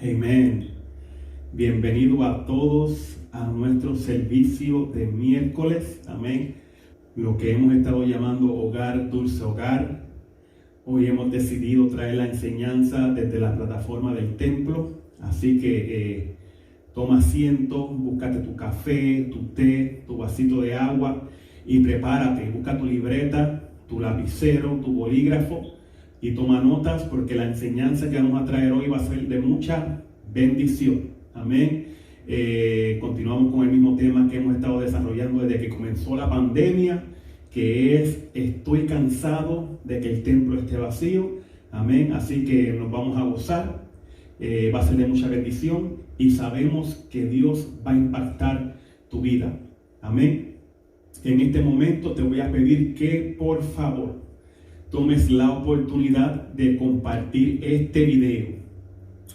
Amén. Bienvenido a todos a nuestro servicio de miércoles. Amén. Lo que hemos estado llamando Hogar Dulce Hogar. Hoy hemos decidido traer la enseñanza desde la plataforma del templo. Así que toma asiento, búscate tu café, tu té, tu vasito de agua y prepárate. Busca tu libreta, tu lapicero, tu bolígrafo y toma notas porque la enseñanza que vamos a traer hoy va a ser de mucha bendición. Amén. Continuamos con el mismo tema que hemos estado desarrollando desde que comenzó la pandemia, que es: estoy cansado de que el templo esté vacío. Amén. Así que nos vamos a gozar. Va a ser de mucha bendición y sabemos que Dios va a impactar tu vida. Amén. En este momento te voy a pedir que por favor tomes la oportunidad de compartir este video.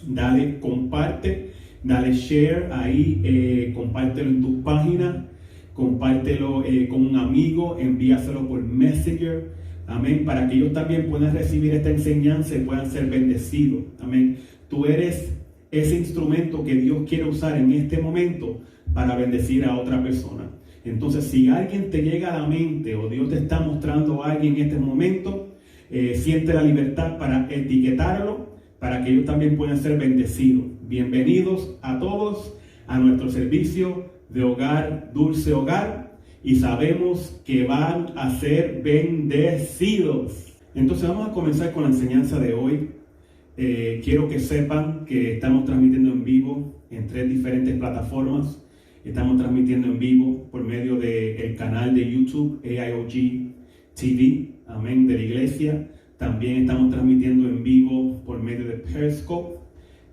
Dale, comparte, dale share ahí, compártelo en tu página, compártelo con un amigo, envíaselo por Messenger. Amén, para que ellos también puedan recibir esta enseñanza y puedan ser bendecidos. Amén. Tú eres ese instrumento que Dios quiere usar en este momento para bendecir a otra persona. Entonces, si alguien te llega a la mente o Dios te está mostrando a alguien en este momento, siente la libertad para etiquetarlo, para que ellos también puedan ser bendecidos. Bienvenidos a todos a nuestro servicio de Hogar Dulce Hogar, y sabemos que van a ser bendecidos. Entonces vamos a comenzar con la enseñanza de hoy. Quiero que sepan que estamos transmitiendo en vivo en 3 diferentes plataformas. Estamos transmitiendo en vivo por medio del canal de YouTube AIOG TV, amén, de la iglesia. También estamos transmitiendo en vivo por medio de Periscope,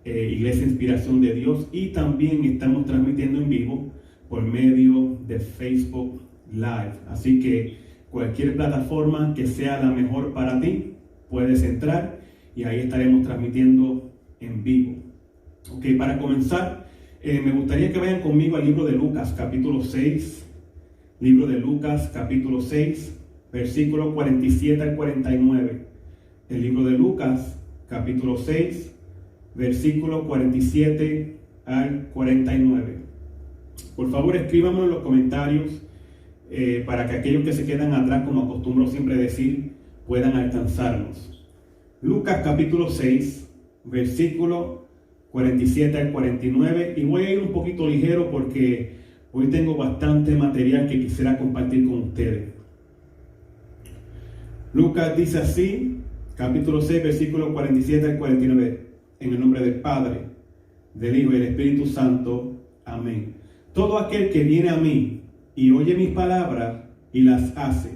Iglesia Inspiración de Dios. Y también estamos transmitiendo en vivo por medio de Facebook Live. Así que cualquier plataforma que sea la mejor para ti, puedes entrar y ahí estaremos transmitiendo en vivo. Ok, para comenzar, me gustaría que vayan conmigo al libro de Lucas, capítulo 6. Libro de Lucas, capítulo 6, versículo 47 al 49. El libro de Lucas, capítulo 6, versículo 47 al 49. Por favor, escríbanlo en los comentarios para que aquellos que se quedan atrás, como acostumbro siempre decir, puedan alcanzarnos. Lucas, capítulo 6, versículo 47 al 49, y voy a ir un poquito ligero porque hoy tengo bastante material que quisiera compartir con ustedes. Lucas dice así, capítulo 6, versículo 47 al 49, en el nombre del Padre, del Hijo y del Espíritu Santo. Amén. Todo aquel que viene a mí y oye mis palabras y las hace,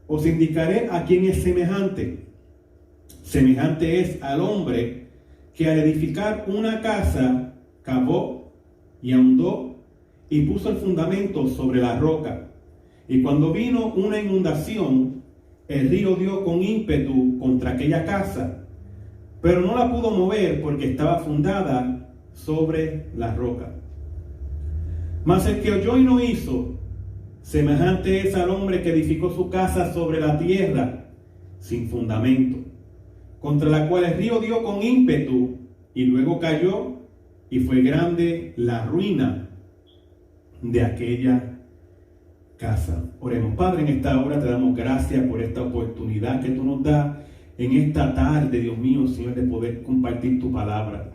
os indicaré a quién es semejante. Semejante es al hombre que al edificar una casa cavó y ahondó y puso el fundamento sobre la roca. Y cuando vino una inundación, el río dio con ímpetu contra aquella casa, pero no la pudo mover porque estaba fundada sobre la roca. Mas el que oyó y no hizo, semejante es al hombre que edificó su casa sobre la tierra sin fundamento, contra la cual el río dio con ímpetu y luego cayó, y fue grande la ruina de aquella casa. Oremos. Padre, en esta hora te damos gracias por esta oportunidad que tú nos das en esta tarde, Dios mío, Señor, de poder compartir tu palabra.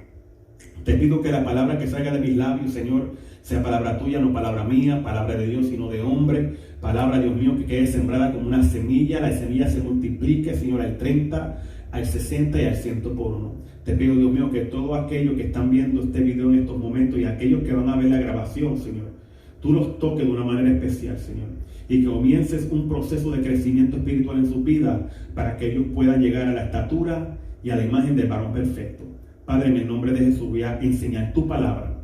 Te pido que la palabra que salga de mis labios, Señor, sea palabra tuya, no palabra mía, palabra de Dios, sino de hombre. Palabra, Dios mío, que quede sembrada como una semilla. La semilla se multiplique, Señor, al 30, al 60 y al 100 por 1. Te pido, Dios mío, que todos aquellos que están viendo este video en estos momentos y aquellos que van a ver la grabación, Señor, tú los toques de una manera especial, Señor, y que comiences un proceso de crecimiento espiritual en su vida para que ellos puedan llegar a la estatura y a la imagen del varón perfecto. Padre, en el nombre de Jesús voy a enseñar tu palabra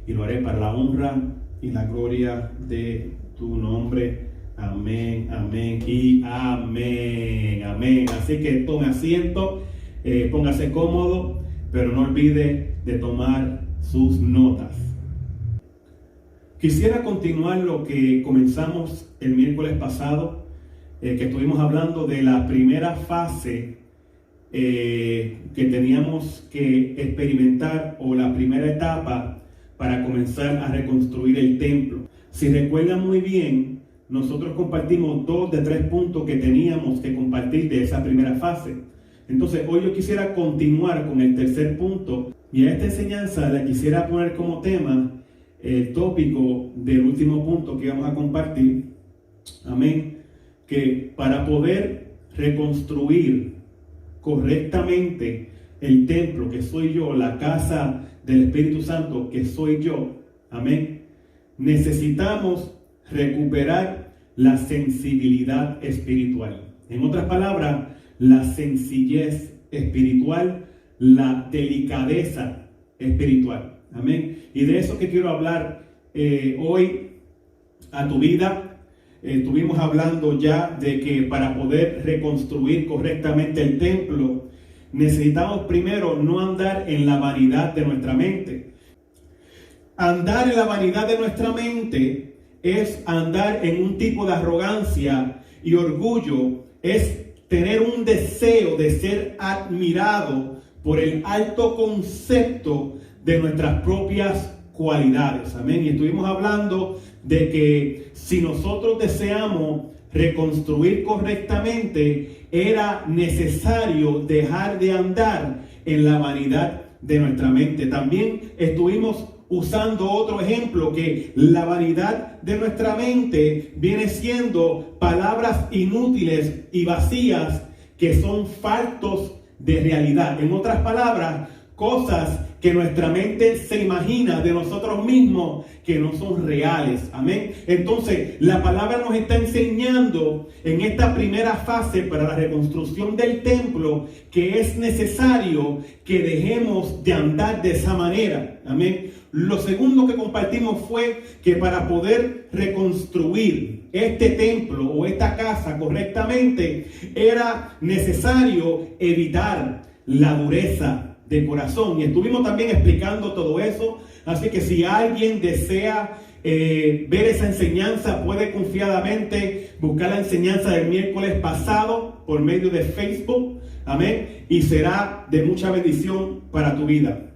y lo haré para la honra y la gloria de tu nombre. Amén, amén y amén, amén. Así que tome asiento, póngase cómodo, pero no olvide de tomar sus notas. Quisiera continuar lo que comenzamos el miércoles pasado, que estuvimos hablando de la primera fase que teníamos que experimentar, o la primera etapa para comenzar a reconstruir el templo. Si recuerdan muy bien, nosotros compartimos 2 de 3 puntos que teníamos que compartir de esa primera fase. Entonces hoy yo quisiera continuar con el tercer punto, y a esta enseñanza le quisiera poner como tema el tópico del último punto que vamos a compartir. Amén. Que para poder reconstruir correctamente el templo, que soy yo, la casa del Espíritu Santo, que soy yo, amén, necesitamos recuperar la sensibilidad espiritual. En otras palabras, la sencillez espiritual, la delicadeza espiritual. Amén. Y de eso que quiero hablar hoy a tu vida. Estuvimos hablando ya de que para poder reconstruir correctamente el templo, necesitamos primero no andar en la vanidad de nuestra mente. Andar en la vanidad de nuestra mente es andar en un tipo de arrogancia y orgullo, es tener un deseo de ser admirado por el alto concepto de nuestras propias cualidades. Amén. Y estuvimos hablando de que si nosotros deseamos reconstruir correctamente, era necesario dejar de andar en la vanidad de nuestra mente. También estuvimos usando otro ejemplo, que la vanidad de nuestra mente viene siendo palabras inútiles y vacías que son faltos de realidad. En otras palabras, cosas que nuestra mente se imagina de nosotros mismos que no son reales. Amén. Entonces, la palabra nos está enseñando en esta primera fase para la reconstrucción del templo que es necesario que dejemos de andar de esa manera. Amén. Lo segundo que compartimos fue que para poder reconstruir este templo o esta casa correctamente, era necesario evitar la dureza de corazón. Y estuvimos también explicando todo eso. Así que si alguien desea ver esa enseñanza, puede confiadamente buscar la enseñanza del miércoles pasado por medio de Facebook. Amén. Y será de mucha bendición para tu vida.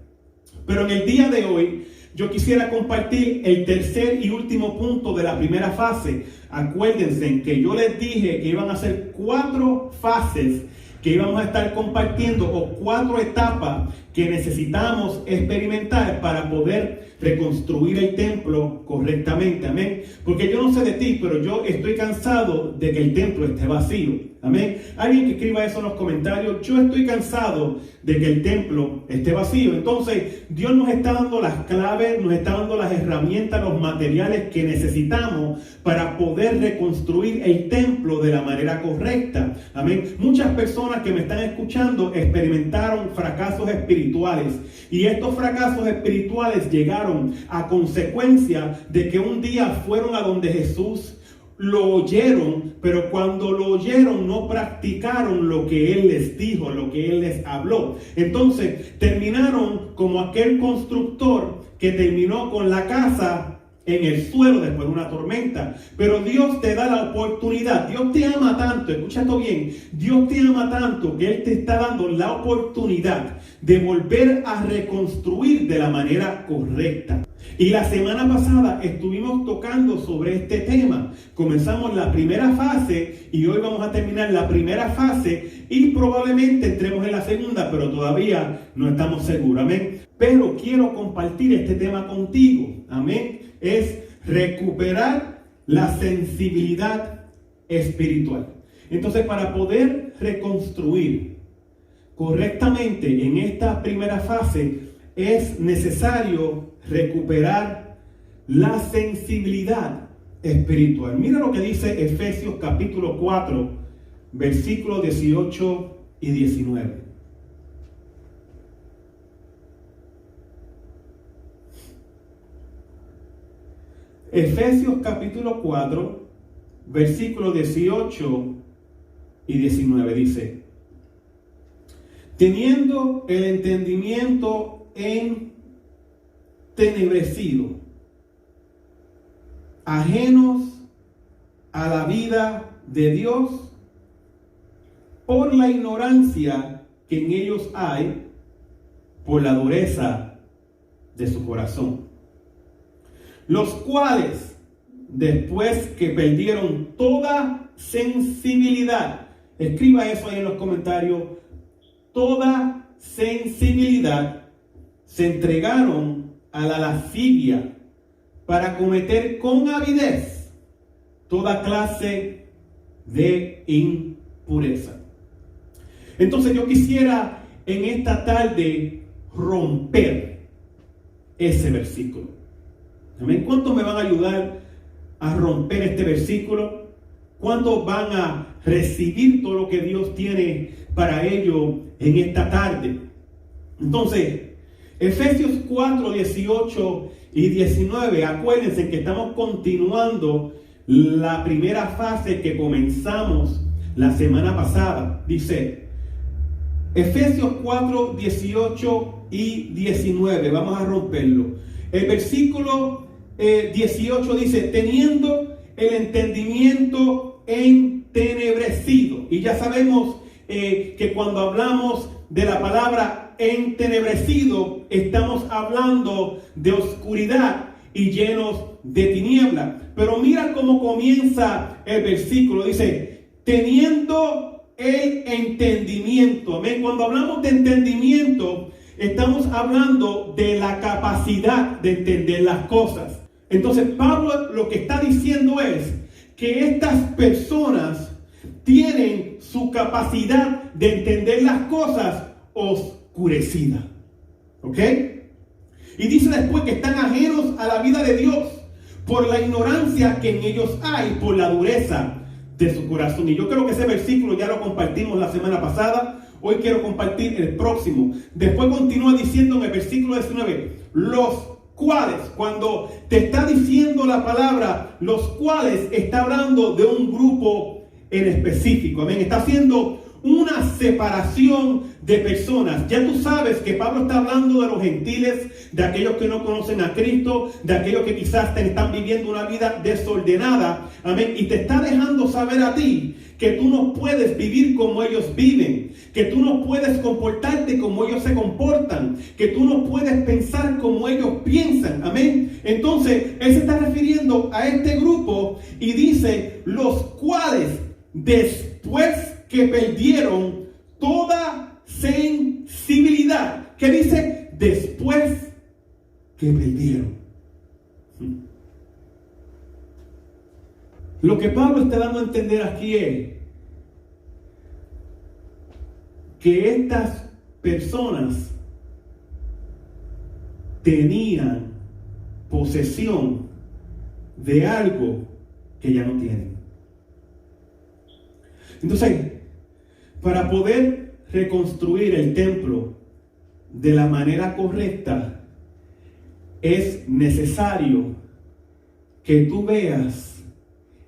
Pero en el día de hoy, yo quisiera compartir el tercer y último punto de la primera fase. Acuérdense que yo les dije que iban a ser 4 fases que íbamos a estar compartiendo, o 4 etapas que necesitamos experimentar para poder reconstruir el templo correctamente. Amén. Porque yo no sé de ti, pero yo estoy cansado de que el templo esté vacío. Amén. Alguien que escriba eso en los comentarios. Yo estoy cansado de que el templo esté vacío. Entonces, Dios nos está dando las claves, nos está dando las herramientas, los materiales que necesitamos para poder reconstruir el templo de la manera correcta. Amén. Muchas personas que me están escuchando experimentaron fracasos espirituales. Y estos fracasos espirituales llegaron a consecuencia de que un día fueron a donde Jesús, lo oyeron, pero cuando lo oyeron no practicaron lo que Él les dijo, lo que Él les habló. Entonces terminaron como aquel constructor que terminó con la casa en el suelo después de una tormenta. Pero Dios te da la oportunidad. Dios te ama tanto, escucha esto bien. Dios te ama tanto que Él te está dando la oportunidad de volver a reconstruir de la manera correcta. Y la semana pasada estuvimos tocando sobre este tema. Comenzamos la primera fase y hoy vamos a terminar la primera fase y probablemente entremos en la segunda, pero todavía no estamos seguros. Amén. Pero quiero compartir este tema contigo. Amén. Es recuperar la sensibilidad espiritual. Entonces, para poder reconstruir correctamente en esta primera fase, es necesario recuperar la sensibilidad espiritual. Mira lo que dice Efesios capítulo 4, versículos 18 y 19. Efesios capítulo 4, versículos 18 y 19 dice: teniendo el entendimiento entenebrecido, ajenos a la vida de Dios por la ignorancia que en ellos hay, por la dureza de su corazón, los cuales, después que perdieron toda sensibilidad, escriba eso ahí en los comentarios, toda sensibilidad, se entregaron a la lascivia para cometer con avidez toda clase de impureza. Entonces yo quisiera en esta tarde romper ese versículo. Amén. ¿Cuántos me van a ayudar a romper este versículo? ¿Cuántos van a recibir todo lo que Dios tiene para ellos en esta tarde? Entonces, Efesios 4, 18 y 19, acuérdense que estamos continuando la primera fase que comenzamos la semana pasada. Dice, Efesios 4, 18 y 19, vamos a romperlo. El versículo 18 dice, teniendo el entendimiento entenebrecido. Y ya sabemos que cuando hablamos de la palabra entenebrecido, estamos hablando de oscuridad y llenos de tiniebla. Pero mira cómo comienza el versículo. Dice, teniendo el entendimiento. Amén. Cuando hablamos de entendimiento, estamos hablando de la capacidad de entender las cosas. Entonces Pablo lo que está diciendo es que estas personas tienen su capacidad de entender las cosas oscurecida. ¿Ok? Y dice después que están ajenos a la vida de Dios por la ignorancia que en ellos hay, por la dureza de su corazón. Y yo creo que ese versículo ya lo compartimos la semana pasada. Hoy quiero compartir el próximo. Después continúa diciendo en el versículo 19, los cuales, cuando te está diciendo la palabra, los cuales, está hablando de un grupo en específico. Amén. Está haciendo una separación de personas. Ya tú sabes que Pablo está hablando de los gentiles, de aquellos que no conocen a Cristo, de aquellos que quizás están viviendo una vida desordenada. Amén. Y te está dejando saber a ti que tú no puedes vivir como ellos viven, que tú no puedes comportarte como ellos se comportan, que tú no puedes pensar como ellos piensan. Amén. Entonces, él se está refiriendo a este grupo y dice, los cuales después que perdieron toda sensibilidad. ¿Qué dice? Después que perdieron. Lo que Pablo está dando a entender aquí es que estas personas tenían posesión de algo que ya no tienen. Entonces, para poder reconstruir el templo de la manera correcta, es necesario que tú veas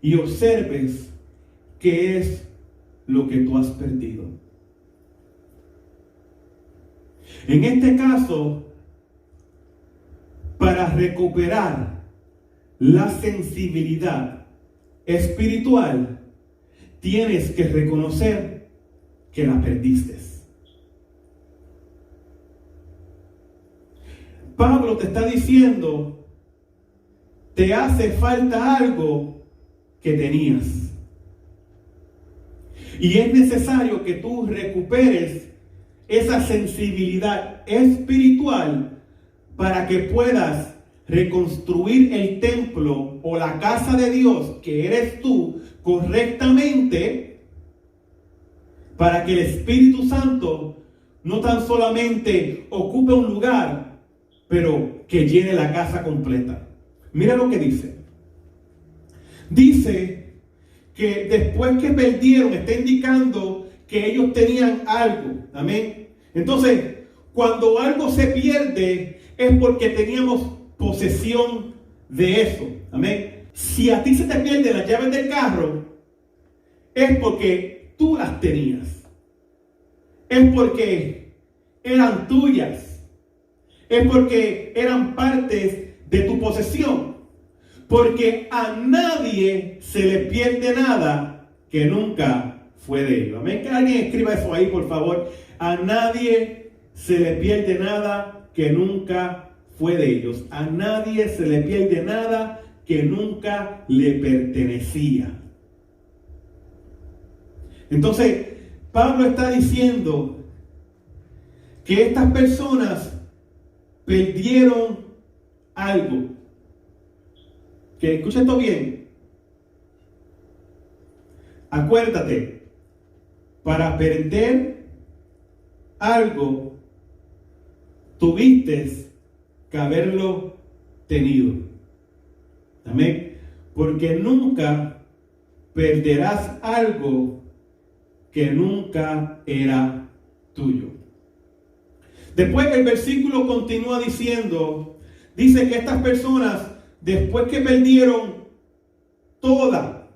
y observes qué es lo que tú has perdido. En este caso, para recuperar la sensibilidad espiritual, tienes que reconocer que la perdiste. Pablo te está diciendo, te hace falta algo que tenías. Y es necesario que tú recuperes esa sensibilidad espiritual para que puedas reconstruir el templo o la casa de Dios, que eres tú, correctamente, para que el Espíritu Santo no tan solamente ocupe un lugar, pero que llene la casa completa. Mira lo que dice. Dice que después que perdieron, está indicando que ellos tenían algo. Amén. Entonces, cuando algo se pierde, es porque teníamos posesión de eso. Amén. Si a ti se te pierden las llaves del carro, es porque tú las tenías. Es porque eran tuyas. Es porque eran partes de tu posesión. Porque a nadie se le pierde nada que nunca fue de ellos. Amén. Que alguien escriba eso ahí, por favor. A nadie se le pierde nada que nunca fue de ellos. A nadie se le pierde nada que nunca le pertenecía. Entonces, Pablo está diciendo que estas personas perdieron algo. Que escucha esto bien. Acuérdate, para perder algo, tuviste que haberlo tenido. Amén. Porque nunca perderás algo que nunca era tuyo. Después el versículo continúa diciendo, dice que estas personas, después que perdieron toda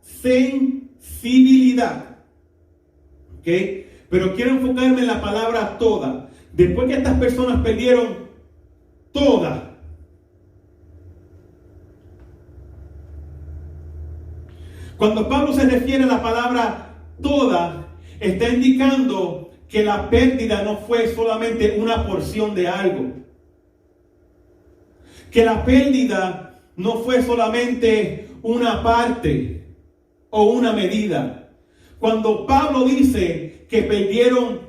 sensibilidad, pero quiero enfocarme en la palabra toda. Después que estas personas perdieron toda, cuando Pablo se refiere a la palabra toda, está indicando que la pérdida no fue solamente una porción de algo. Que la pérdida no fue solamente una parte o una medida. Cuando Pablo dice que perdieron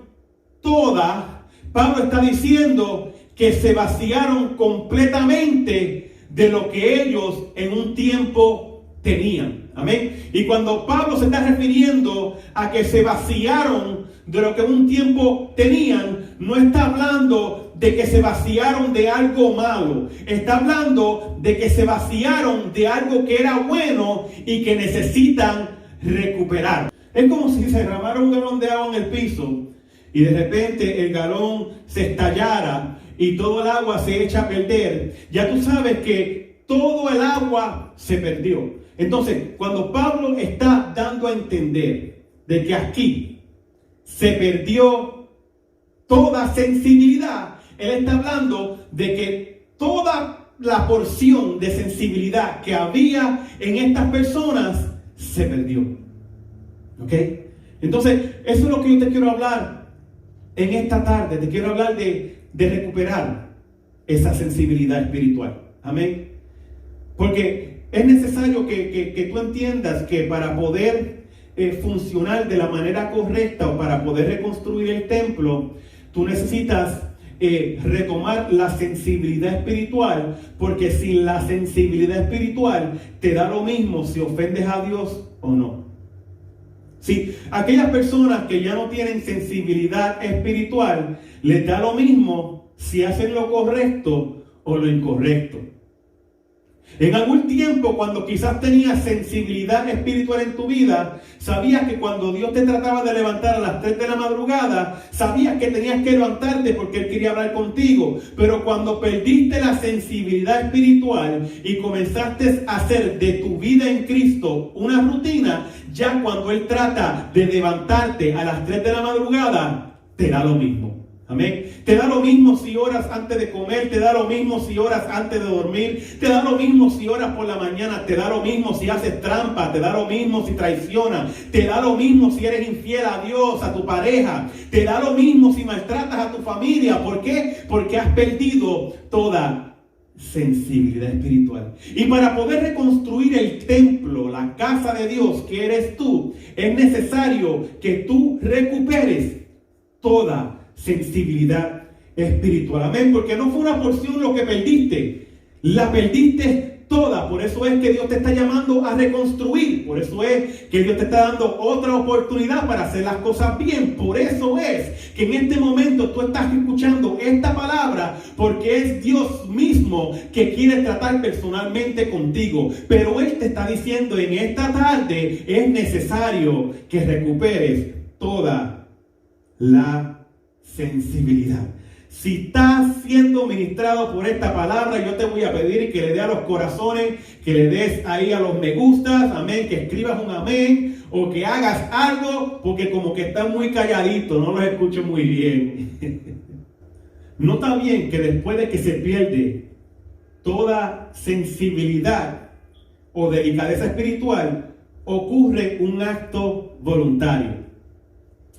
toda, Pablo está diciendo que se vaciaron completamente de lo que ellos en un tiempo tenían. Amén. Y cuando Pablo se está refiriendo a que se vaciaron de lo que en un tiempo tenían, no está hablando de que se vaciaron de algo malo. Está hablando de que se vaciaron de algo que era bueno y que necesitan recuperar. Es como si se derramara un galón de agua en el piso y de repente el galón se estallara y todo el agua se echa a perder. Ya tú sabes que todo el agua se perdió. Entonces, cuando Pablo está dando a entender de que aquí se perdió toda sensibilidad, él está hablando de que toda la porción de sensibilidad que había en estas personas se perdió. ¿Ok? Entonces, eso es lo que yo te quiero hablar en esta tarde. Te quiero hablar de recuperar esa sensibilidad espiritual. Amén. Porque es necesario que tú entiendas que para poder funcionar de la manera correcta o para poder reconstruir el templo, tú necesitas retomar la sensibilidad espiritual, porque sin la sensibilidad espiritual te da lo mismo si ofendes a Dios o no. Sí, aquellas personas que ya no tienen sensibilidad espiritual, les da lo mismo si hacen lo correcto o lo incorrecto. En algún tiempo, cuando quizás tenías sensibilidad espiritual en tu vida, sabías que cuando Dios te trataba de levantar a las 3 de la madrugada, sabías que tenías que levantarte porque Él quería hablar contigo. Pero cuando perdiste la sensibilidad espiritual y comenzaste a hacer de tu vida en Cristo una rutina, ya cuando Él trata de levantarte a las 3 de la madrugada, te da lo mismo. Amén. Te da lo mismo si oras antes de comer, te da lo mismo si oras antes de dormir, te da lo mismo si oras por la mañana, te da lo mismo si haces trampa, te da lo mismo si traicionas, te da lo mismo si eres infiel a Dios, a tu pareja, te da lo mismo si maltratas a tu familia. ¿Por qué? Porque has perdido toda sensibilidad espiritual. Y para poder reconstruir el templo, la casa de Dios que eres tú, es necesario que tú recuperes toda sensibilidad espiritual. Amén. Porque no fue una porción lo que perdiste, la perdiste toda. Por eso es que Dios te está llamando a reconstruir. Por eso es que Dios te está dando otra oportunidad para hacer las cosas bien. Por eso es que en este momento tú estás escuchando esta palabra, porque es Dios mismo que quiere tratar personalmente contigo. Pero Él te está diciendo en esta tarde, es necesario que recuperes toda la sensibilidad. Si estás siendo ministrado por esta palabra, yo te voy a pedir que le dé a los corazones, que le des ahí a los me gustas, amén, que escribas un amén, o que hagas algo, porque como que están muy calladitos, no los escucho muy bien. No está bien que después de que se pierde toda sensibilidad o delicadeza espiritual, ocurre un acto voluntario.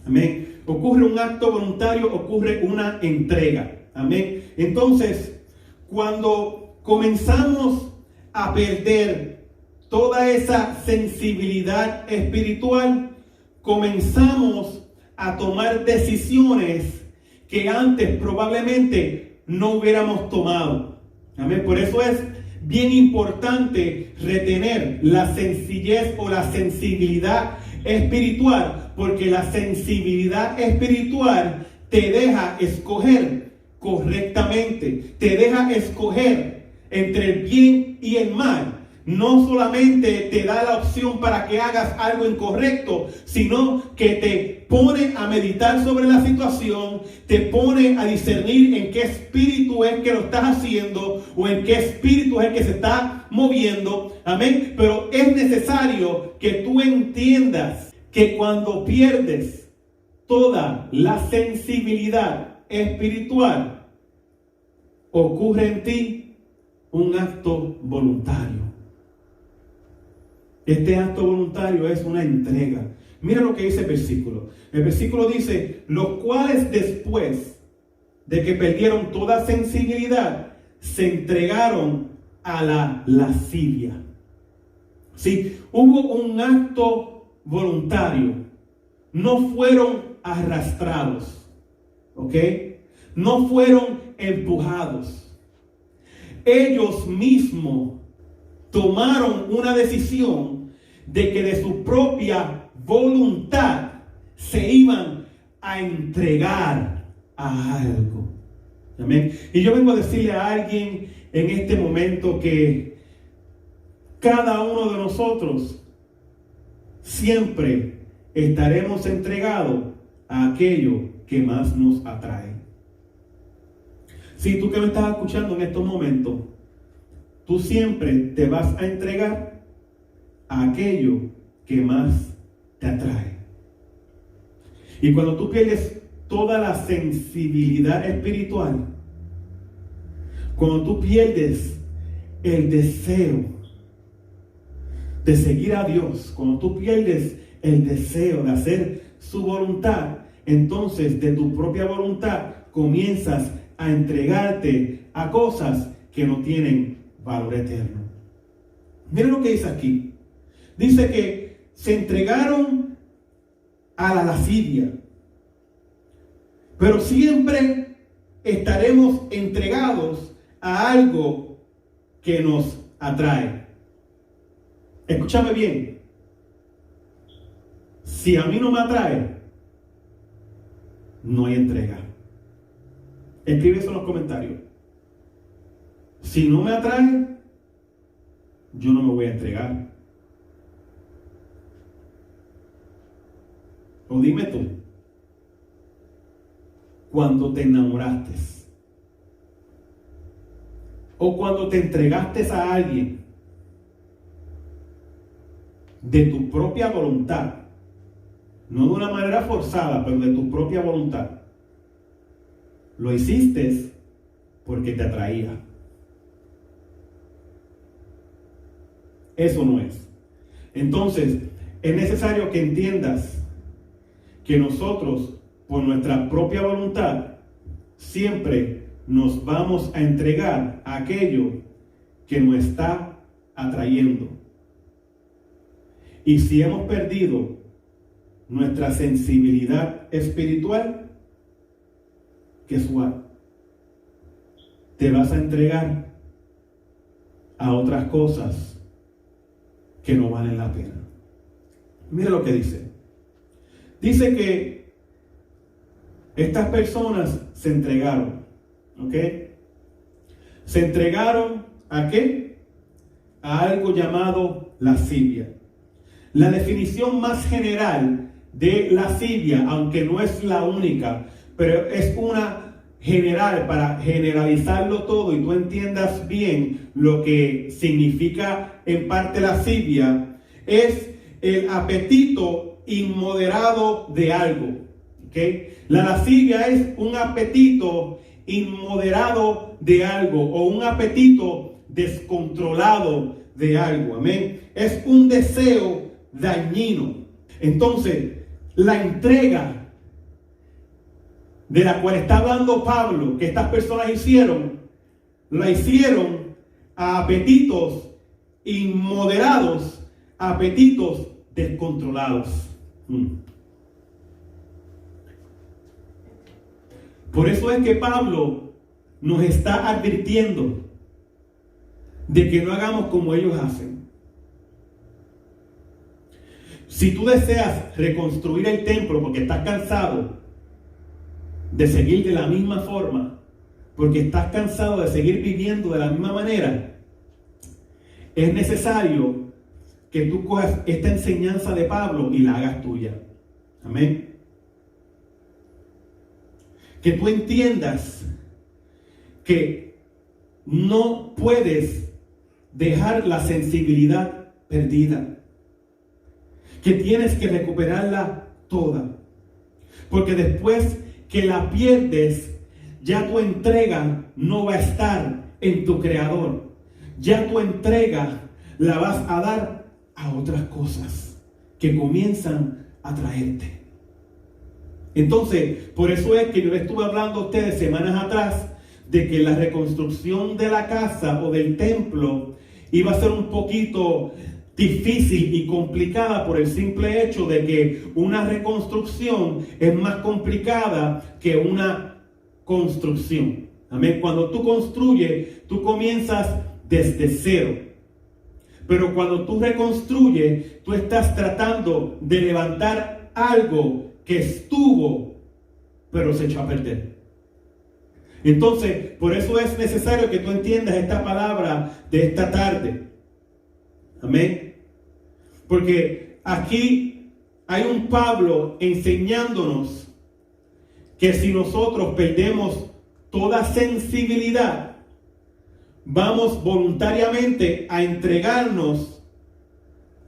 Amén. Ocurre un acto voluntario, ocurre una entrega. Amén. Entonces, cuando comenzamos a perder toda esa sensibilidad espiritual, comenzamos a tomar decisiones que antes probablemente no hubiéramos tomado. Amén. Por eso es bien importante retener la sencillez o la sensibilidad espiritual, porque la sensibilidad espiritual te deja escoger correctamente, te deja escoger entre el bien y el mal. No solamente te da la opción para que hagas algo incorrecto, sino que te pone a meditar sobre la situación, te pone a discernir en qué espíritu es que lo estás haciendo o en qué espíritu es el que se está moviendo. Amén. Pero es necesario que tú entiendas que cuando pierdes toda la sensibilidad espiritual, ocurre en ti un acto voluntario. Este acto voluntario es una entrega. Mira lo que dice el versículo. El versículo dice: los cuales después de que perdieron toda sensibilidad, se entregaron a la lascivia. Sí, hubo un acto voluntario. No fueron arrastrados. ¿Ok? No fueron empujados. Ellos mismos tomaron una decisión de que de su propia voluntad se iban a entregar a algo. Amén. Y yo vengo a decirle a alguien en este momento que cada uno de nosotros siempre estaremos entregados a aquello que más nos atrae. Si tú que me estás escuchando en estos momentos, tú siempre te vas a entregar a aquello que más te atrae. Y cuando tú pierdes toda la sensibilidad espiritual, cuando tú pierdes el deseo de seguir a Dios, cuando tú pierdes el deseo de hacer su voluntad, entonces de tu propia voluntad comienzas a entregarte a cosas que no tienen valor eterno. Miren lo que dice aquí. Dice que se entregaron a la lascivia, pero siempre estaremos entregados a algo que nos atrae. Escúchame bien. Si a mí no me atrae, no hay entrega. Escribe eso en los comentarios. Si no me atrae, yo no me voy a entregar. O dime tú, cuando te enamoraste o cuando te entregaste a alguien de tu propia voluntad, no de una manera forzada, pero de tu propia voluntad, lo hiciste porque te atraía. Eso no es. Entonces, es necesario que entiendas que nosotros, por nuestra propia voluntad, siempre nos vamos a entregar a aquello que nos está atrayendo. Y si hemos perdido nuestra sensibilidad espiritual, ¿qué suave? Te vas a entregar a otras cosas que no valen la pena. Mira lo que dice. Dice que estas personas se entregaron. ¿Ok? Se entregaron ¿a qué? A algo llamado lascivia. La definición más general de lascivia, aunque no es la única, pero es una general para generalizarlo todo y tú entiendas bien lo que significa en parte lascivia, es el apetito inmoderado de algo. ¿Okay? La lascivia es un apetito inmoderado de algo o un apetito descontrolado de algo. Amén. Es un deseo dañino. Entonces, la entrega de la cual está hablando Pablo, que estas personas hicieron, la hicieron a apetitos inmoderados, a apetitos descontrolados. Por eso es que Pablo nos está advirtiendo de que no hagamos como ellos hacen. Si tú deseas reconstruir el templo porque estás cansado de seguir de la misma forma, porque estás cansado de seguir viviendo de la misma manera, es necesario que tú cojas esta enseñanza de Pablo y la hagas tuya. Amén. Que tú entiendas que no puedes dejar la sensibilidad perdida, que tienes que recuperarla toda, porque después que la pierdes, ya tu entrega no va a estar en tu Creador, ya tu entrega la vas a dar a otras cosas que comienzan a traerte. Entonces, por eso es que yo les estuve hablando a ustedes semanas atrás de que la reconstrucción de la casa o del templo iba a ser un poquito difícil y complicada por el simple hecho de que una reconstrucción es más complicada que una construcción. Amén. Cuando tú construyes, tú comienzas desde cero. Pero cuando tú reconstruyes, tú estás tratando de levantar algo que estuvo, pero se echó a perder. Entonces, por eso es necesario que tú entiendas esta palabra de esta tarde. Amén. Porque aquí hay un Pablo enseñándonos que si nosotros perdemos toda sensibilidad, vamos voluntariamente a entregarnos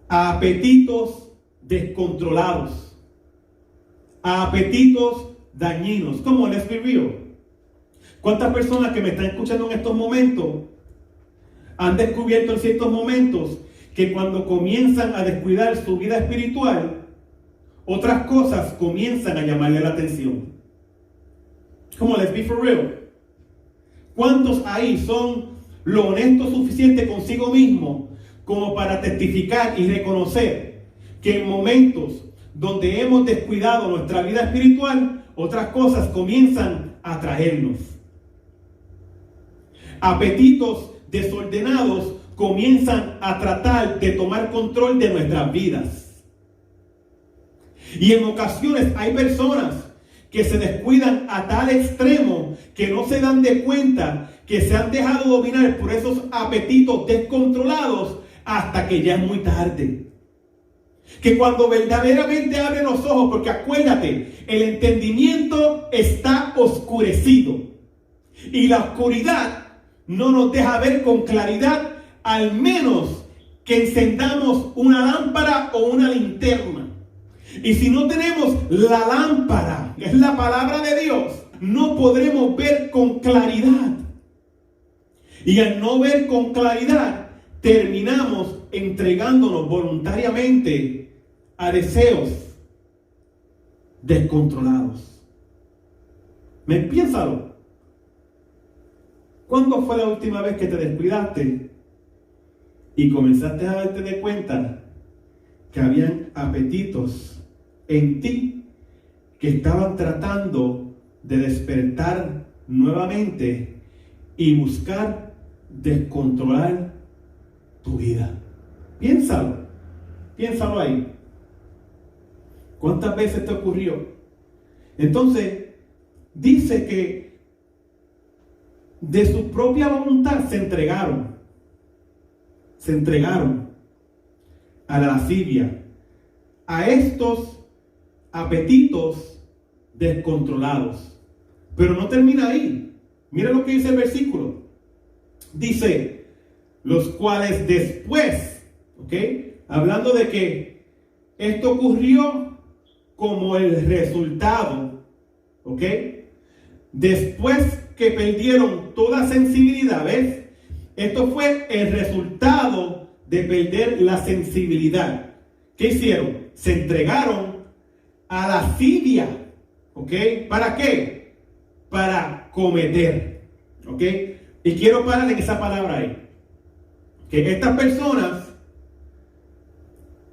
a apetitos descontrolados, a apetitos dañinos. ¿Cómo les escribió? ¿Cuántas personas que me están escuchando en estos momentos han descubierto en ciertos momentos que cuando comienzan a descuidar su vida espiritual, otras cosas comienzan a llamarle la atención? Como let's be for real. ¿Cuántos ahí son lo honesto suficiente consigo mismo como para testificar y reconocer que en momentos donde hemos descuidado nuestra vida espiritual, otras cosas comienzan a atraernos? Apetitos desordenados comienzan a tratar de tomar control de nuestras vidas. Y en ocasiones hay personas que se descuidan a tal extremo que no se dan de cuenta que se han dejado dominar por esos apetitos descontrolados hasta que ya es muy tarde. Que cuando verdaderamente abren los ojos, porque acuérdate, el entendimiento está oscurecido y la oscuridad no nos deja ver con claridad, al menos que encendamos una lámpara o una linterna. Y si no tenemos la lámpara, que es la palabra de Dios, no podremos ver con claridad. Y al no ver con claridad, terminamos entregándonos voluntariamente a deseos descontrolados. Piénsalo. ¿Cuándo fue la última vez que te descuidaste y comenzaste a darte de cuenta que habían apetitos en ti que estaban tratando de despertar nuevamente y buscar descontrolar tu vida? Piénsalo ahí. ¿Cuántas veces te ocurrió? Entonces, dice que de su propia voluntad se entregaron a la lascivia, a estos apetitos descontrolados. Pero no termina ahí. Mira lo que dice el versículo. Dice, los cuales después, ¿ok? Hablando de que esto ocurrió como el resultado, ¿ok? Después que perdieron toda sensibilidad, ¿ves? Esto fue el resultado de perder la sensibilidad. ¿Qué hicieron? Se entregaron a la lascivia, ¿ok? ¿Para qué? Para cometer, ¿ok? Y quiero parar en esa palabra ahí. Que estas personas,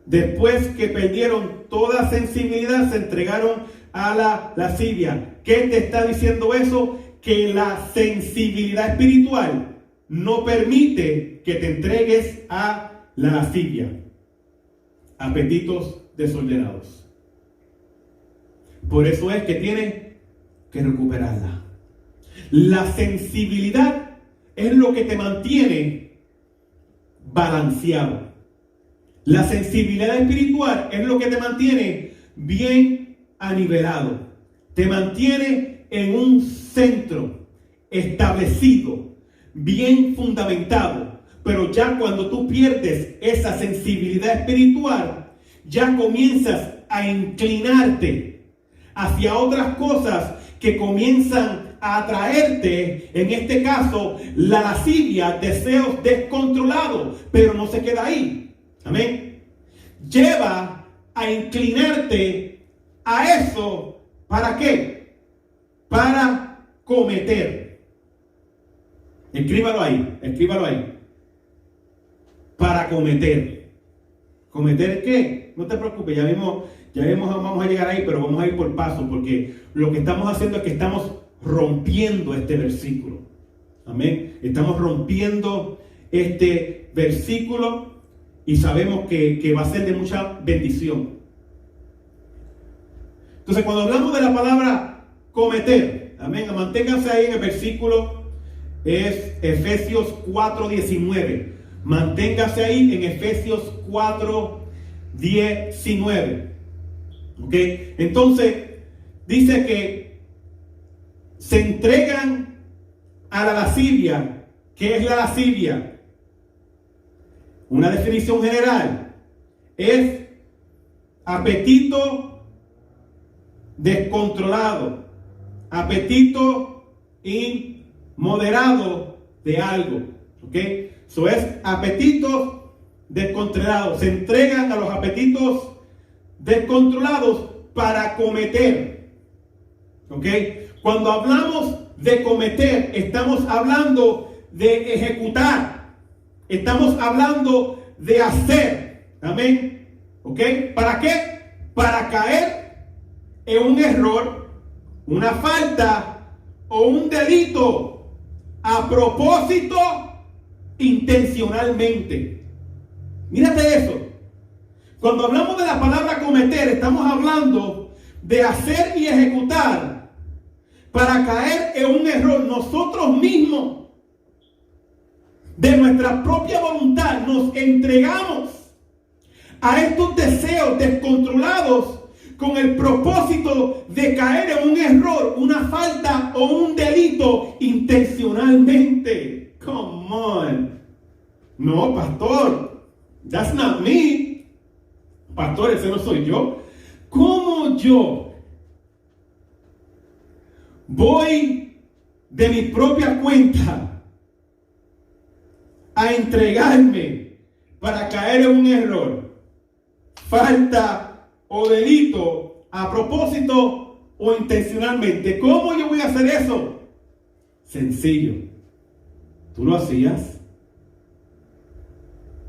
después que perdieron toda sensibilidad, se entregaron a la lascivia. ¿Qué te está diciendo eso? Que la sensibilidad espiritual no permite que te entregues a la lascivia, apetitos desordenados. Por eso es que tiene que recuperarla. La sensibilidad es lo que te mantiene balanceado. La sensibilidad espiritual es lo que te mantiene bien anivelado. Te mantiene en un centro establecido, bien fundamentado. Pero ya cuando tú pierdes esa sensibilidad espiritual, ya comienzas a inclinarte hacia otras cosas que comienzan a atraerte, en este caso, la lascivia, deseos descontrolados, pero no se queda ahí. Amén. Lleva a inclinarte a eso. ¿Para qué? Para cometer. Escríbalo ahí. Para cometer. ¿Cometer qué? No te preocupes, ya mismo vamos a llegar ahí, pero vamos a ir por paso, porque lo que estamos haciendo es que estamos rompiendo este versículo. Amén. Estamos rompiendo este versículo y sabemos que va a ser de mucha bendición. Entonces, cuando hablamos de la palabra cometer, amén, manténganse ahí en el versículo, es Efesios 4:19. Manténgase ahí en Efesios 4:19. ¿Ok? Entonces, dice que se entregan a la lascivia. ¿Qué es la lascivia? Una definición general es apetito descontrolado, apetito inmoderado de algo. ¿Ok? Eso es apetitos descontrolados. Se entregan a los apetitos descontrolados para cometer. ¿Ok? Cuando hablamos de cometer, estamos hablando de ejecutar. Estamos hablando de hacer. Amén. ¿Ok? ¿Para qué? Para caer en un error, una falta o un delito a propósito, intencionalmente. Mírate eso. Cuando hablamos de la palabra cometer, estamos hablando de hacer y ejecutar para caer en un error. Nosotros mismos, de nuestra propia voluntad, nos entregamos a estos deseos descontrolados con el propósito de caer en un error, una falta o un delito intencionalmente. Come on. No, pastor, that's not me. Pastor, ese no soy yo. ¿Cómo yo voy de mi propia cuenta a entregarme para caer en un error, falta o delito a propósito o intencionalmente? ¿Cómo yo voy a hacer eso? Sencillo. ¿Tú lo hacías?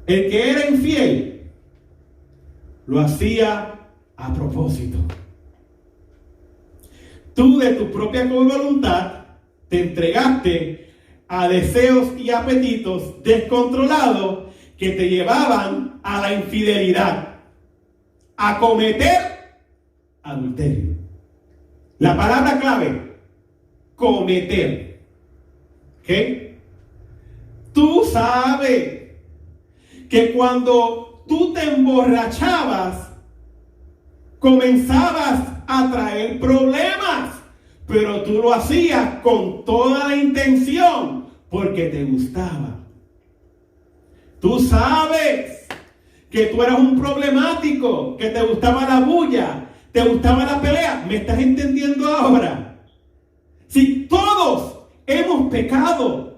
El que era infiel lo hacía a propósito. Tú de tu propia voluntad te entregaste a deseos y apetitos descontrolados que te llevaban a la infidelidad, a cometer adulterio. La palabra clave, cometer. ¿Ok? Tú sabes que cuando tú te emborrachabas, comenzabas a traer problemas, pero tú lo hacías con toda la intención porque te gustaba. Tú sabes que tú eras un problemático, que te gustaba la bulla, te gustaba la pelea. ¿Me estás entendiendo ahora? Si todos hemos pecado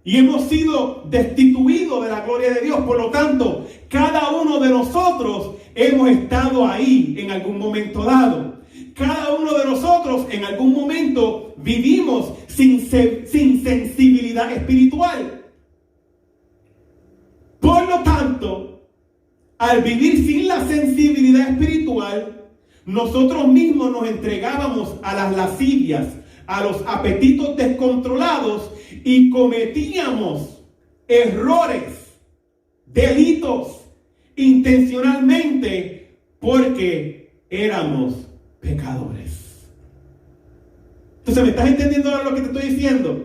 y hemos sido destituidos de la gloria de Dios, por lo tanto, cada uno de nosotros hemos estado ahí en algún momento dado. Cada uno de nosotros en algún momento vivimos sin sensibilidad espiritual. Por lo tanto, al vivir sin la sensibilidad espiritual, nosotros mismos nos entregábamos a las lascivias, a los apetitos descontrolados y cometíamos errores, delitos, intencionalmente porque éramos pecadores. Entonces, ¿me estás entendiendo ahora lo que te estoy diciendo?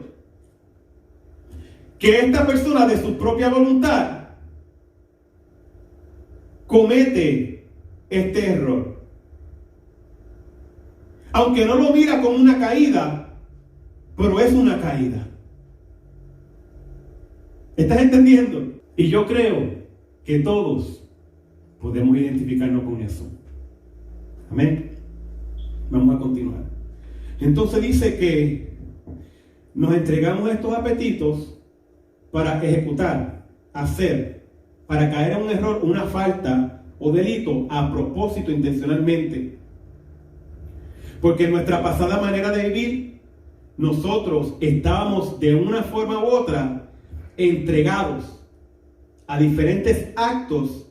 Que esta persona de su propia voluntad comete este error. Aunque no lo mira como una caída, pero es una caída. ¿Estás entendiendo? Y yo creo que todos podemos identificarnos con eso. Amén. Vamos a continuar. Entonces dice que nos entregamos estos apetitos para ejecutar, hacer, para caer en un error, una falta o delito a propósito, intencionalmente. Porque en nuestra pasada manera de vivir, nosotros estábamos de una forma u otra entregados a diferentes actos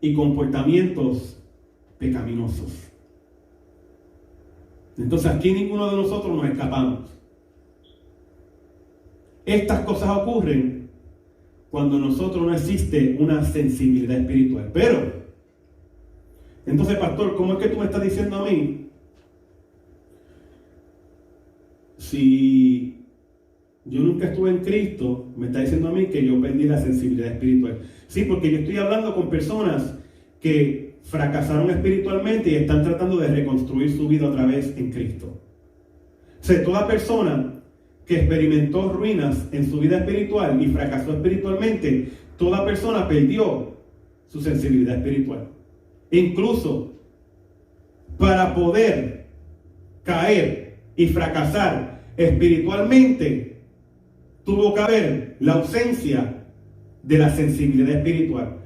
y comportamientos pecaminosos. Entonces aquí ninguno de nosotros nos escapamos. Estas cosas ocurren cuando nosotros no existe una sensibilidad espiritual. Pero, entonces, pastor, ¿cómo es que tú me estás diciendo a mí? Si yo nunca estuve en Cristo, me está diciendo a mí que yo perdí la sensibilidad espiritual. Sí, porque yo estoy hablando con personas que fracasaron espiritualmente y están tratando de reconstruir su vida otra vez en Cristo. O sea, toda persona que experimentó ruinas en su vida espiritual y fracasó espiritualmente, toda persona perdió su sensibilidad espiritual. Incluso para poder caer y fracasar espiritualmente, tuvo que haber la ausencia de la sensibilidad espiritual.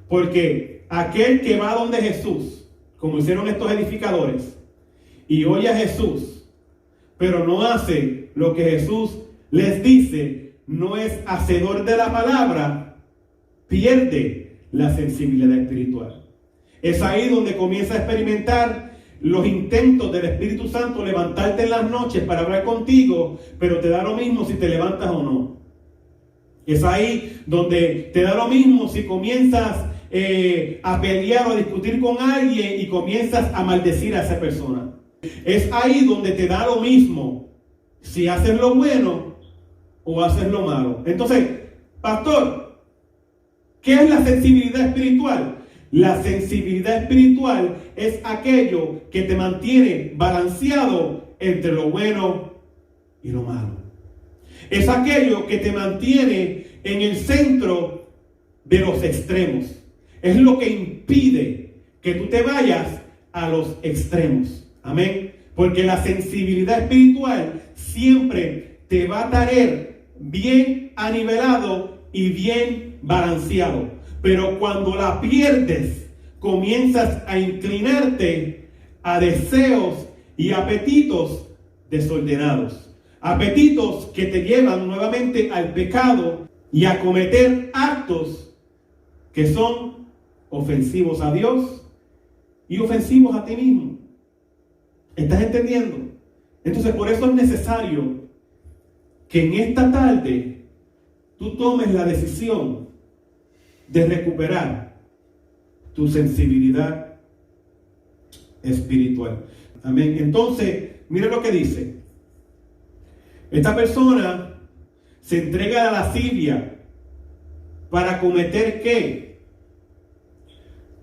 Porque aquel que va donde Jesús, como hicieron estos edificadores, y oye a Jesús, pero no hace lo que Jesús les dice, no es hacedor de la palabra, pierde la sensibilidad espiritual. Es ahí donde comienza a experimentar los intentos del Espíritu Santo levantarte en las noches para hablar contigo, pero te da lo mismo si te levantas o no. Es ahí donde te da lo mismo si comienzas a pelear o a discutir con alguien y comienzas a maldecir a esa persona. Es ahí donde te da lo mismo si haces lo bueno o haces lo malo. Entonces, pastor, ¿qué es la sensibilidad espiritual? La sensibilidad espiritual es aquello que te mantiene balanceado entre lo bueno y lo malo. Es aquello que te mantiene en el centro de los extremos. Es lo que impide que tú te vayas a los extremos. Amén. Porque la sensibilidad espiritual siempre te va a traer bien anivelado y bien balanceado. Pero cuando la pierdes, comienzas a inclinarte a deseos y apetitos desordenados. Apetitos que te llevan nuevamente al pecado y a cometer actos que son ofensivos a Dios y ofensivos a ti mismo. ¿Estás entendiendo? Entonces, por eso es necesario que en esta tarde tú tomes la decisión de recuperar tu sensibilidad espiritual. Amén. Entonces, mire lo que dice. Esta persona se entrega a la lascivia para cometer ¿qué?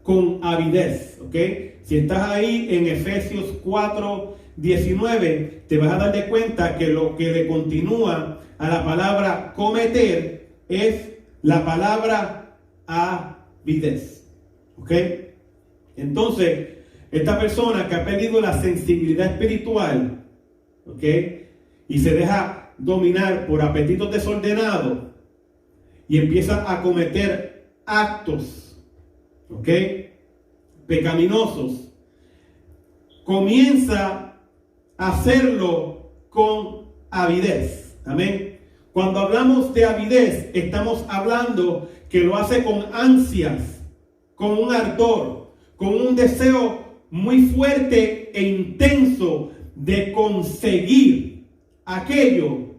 Con avidez, ¿ok? Si estás ahí en Efesios 4:19, te vas a dar de cuenta que lo que le continúa a la palabra cometer es la palabra avidez, ¿ok? Entonces, esta persona que ha perdido la sensibilidad espiritual, ¿ok? Y se deja dominar por apetitos desordenados y empieza a cometer actos, ¿ok? Pecaminosos, comienza a hacerlo con avidez. Amén. Cuando hablamos de avidez, estamos hablando que lo hace con ansias, con un ardor, con un deseo muy fuerte e intenso de conseguir aquello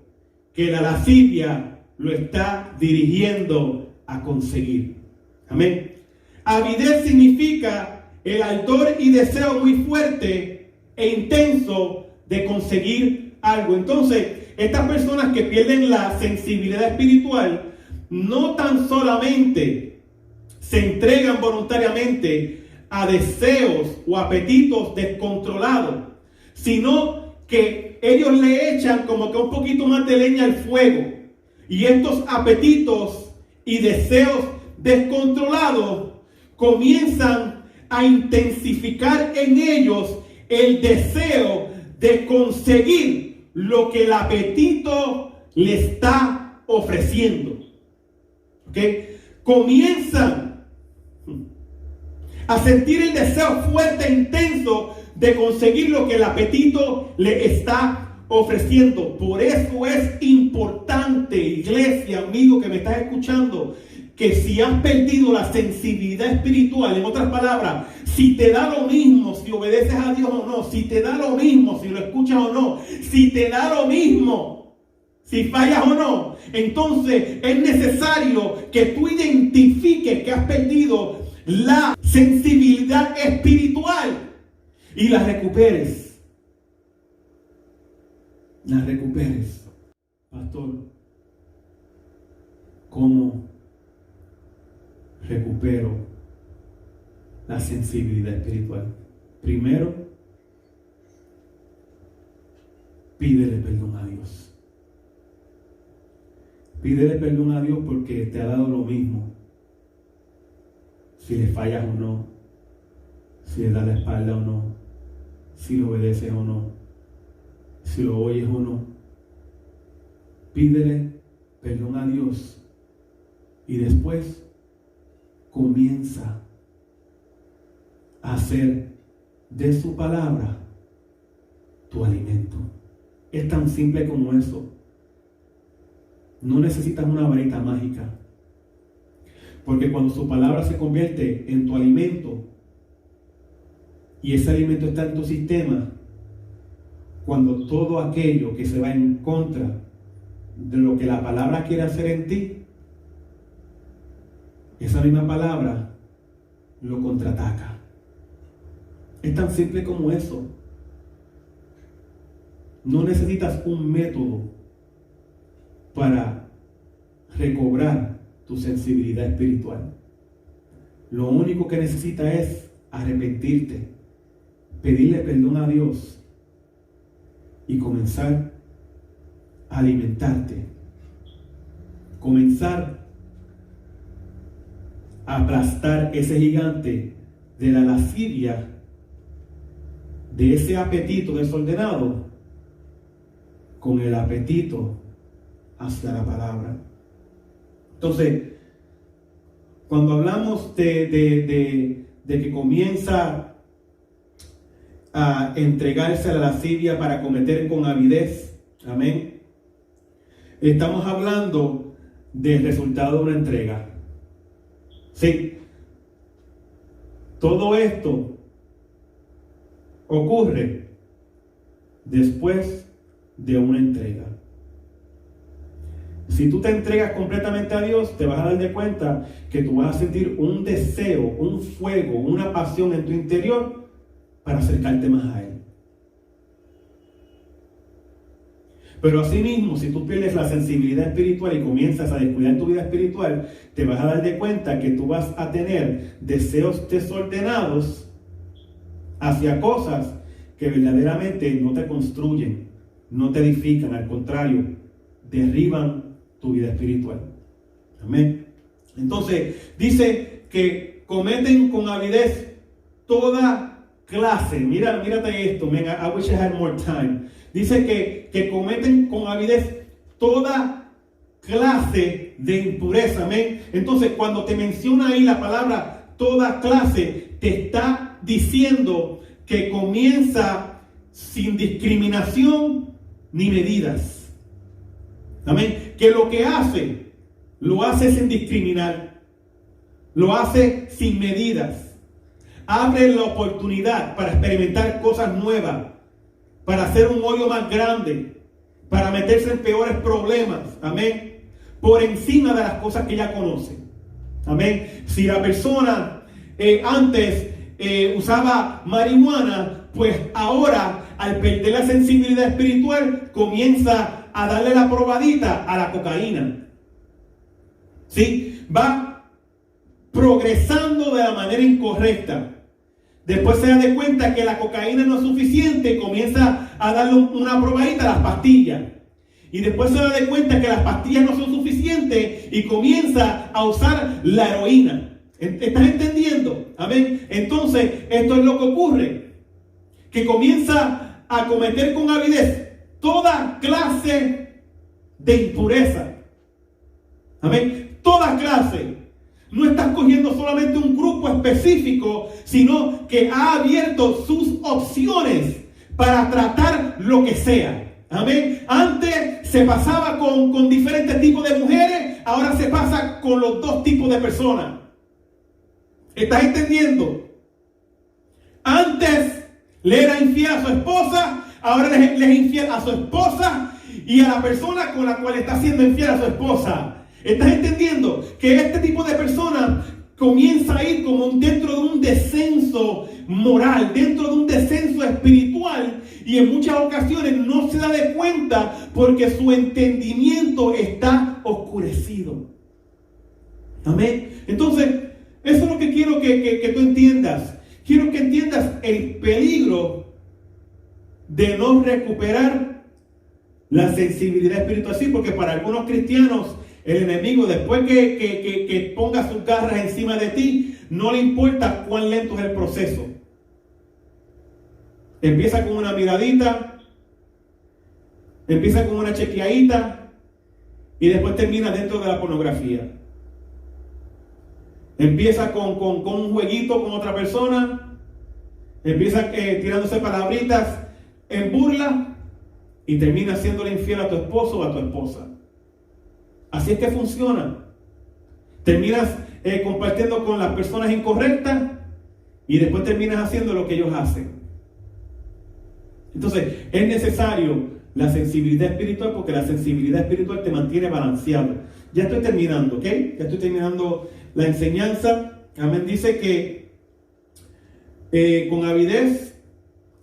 que la lascivia lo está dirigiendo a conseguir. Amén. Avidez significa el ardor y deseo muy fuerte e intenso de conseguir algo. Entonces, estas personas que pierden la sensibilidad espiritual no tan solamente se entregan voluntariamente a deseos o apetitos descontrolados, sino que ellos le echan como que un poquito más de leña al fuego. Y estos apetitos y deseos descontrolados comienzan a intensificar en ellos el deseo de conseguir lo que el apetito le está ofreciendo. ¿Ok? Comienzan a sentir el deseo fuerte e intenso de conseguir lo que el apetito le está ofreciendo. Por eso es importante, iglesia, amigo que me estás escuchando, que si has perdido la sensibilidad espiritual, en otras palabras, si te da lo mismo si obedeces a Dios o no, si te da lo mismo si lo escuchas o no, si te da lo mismo si fallas o no, entonces es necesario que tú identifiques que has perdido la sensibilidad espiritual y la recuperes. La recuperes. Pastor, ¿cómo recupero la sensibilidad espiritual? Primero, pídele perdón a Dios. Pídele perdón a Dios porque te ha dado lo mismo si le fallas o no, si le das la espalda o no, si lo obedeces o no, si lo oyes o no. Pídele perdón a Dios y después comienza a hacer de su palabra tu alimento. Es tan simple como eso. No necesitas una varita mágica. Porque cuando su palabra se convierte en tu alimento y ese alimento está en tu sistema, cuando todo aquello que se va en contra de lo que la palabra quiere hacer en ti, esa misma palabra lo contraataca. Es tan simple como eso. No necesitas un método para recobrar tu sensibilidad espiritual. Lo único que necesitas es arrepentirte, pedirle perdón a Dios y comenzar a alimentarte, comenzar a aplastar ese gigante de la lascivia, de ese apetito desordenado, con el apetito hacia la palabra. Entonces, cuando hablamos de que comienza a entregarse a la lascivia para cometer con avidez, amén, estamos hablando del resultado de una entrega. Sí, todo esto ocurre después de una entrega. Si tú te entregas completamente a Dios, te vas a dar de cuenta que tú vas a sentir un deseo, un fuego, una pasión en tu interior para acercarte más a Él. Pero asimismo, si tú pierdes la sensibilidad espiritual y comienzas a descuidar tu vida espiritual, te vas a dar de cuenta que tú vas a tener deseos desordenados hacia cosas que verdaderamente no te construyen, no te edifican, al contrario, derriban tu vida espiritual. Amén. Entonces, dice que cometen con avidez toda clase. Mírate esto, man, I wish I had more time. Dice que cometen con avidez toda clase de impureza. Amén. Entonces, cuando te menciona ahí la palabra toda clase, te está diciendo que comienza sin discriminación ni medidas. Amén. Que lo que hace, lo hace sin discriminar, lo hace sin medidas. Abre la oportunidad para experimentar cosas nuevas, para hacer un hoyo más grande, para meterse en peores problemas. Amén. Por encima de las cosas que ya conoce. Amén. Si la persona antes usaba marihuana, pues ahora al perder la sensibilidad espiritual comienza a darle la probadita a la cocaína. ¿Sí? Va progresando de la manera incorrecta. Después se da cuenta que la cocaína no es suficiente y comienza a darle una probadita a las pastillas. Y después se da cuenta que las pastillas no son suficientes y comienza a usar la heroína. ¿Estás entendiendo? Amén. Entonces, esto es lo que ocurre. Que comienza a cometer con avidez toda clase de impureza. Amén. Toda clase. No estás cogiendo solamente un grupo específico, sino que ha abierto sus opciones para tratar lo que sea. Amén. Antes se pasaba con diferentes tipos de mujeres, ahora se pasa con los dos tipos de personas. ¿Estás entendiendo? Antes le era infiel a su esposa, ahora le es infiel a su esposa y a la persona con la cual está siendo infiel a su esposa. ¿Estás entendiendo? Que este tipo de personas comienza a ir como dentro de un descenso moral, dentro de un descenso espiritual, y en muchas ocasiones no se da de cuenta porque su entendimiento está oscurecido. Amén. Entonces, eso es lo que quiero que tú entiendas. Quiero que entiendas el peligro de no recuperar la sensibilidad espiritual. Sí, porque para algunos cristianos el enemigo, después que ponga sus garras encima de ti, no le importa cuán lento es el proceso. Empieza con una miradita, empieza con una chequeadita y después termina dentro de la pornografía. Empieza con un jueguito con otra persona, empieza tirándose palabritas en burla y termina siéndole infiel a tu esposo o a tu esposa. Así es que funciona. Terminas compartiendo con las personas incorrectas y después terminas haciendo lo que ellos hacen. Entonces, es necesario la sensibilidad espiritual porque la sensibilidad espiritual te mantiene balanceado. Ya estoy terminando, ¿ok? Ya estoy terminando la enseñanza. Amén. Dice que con avidez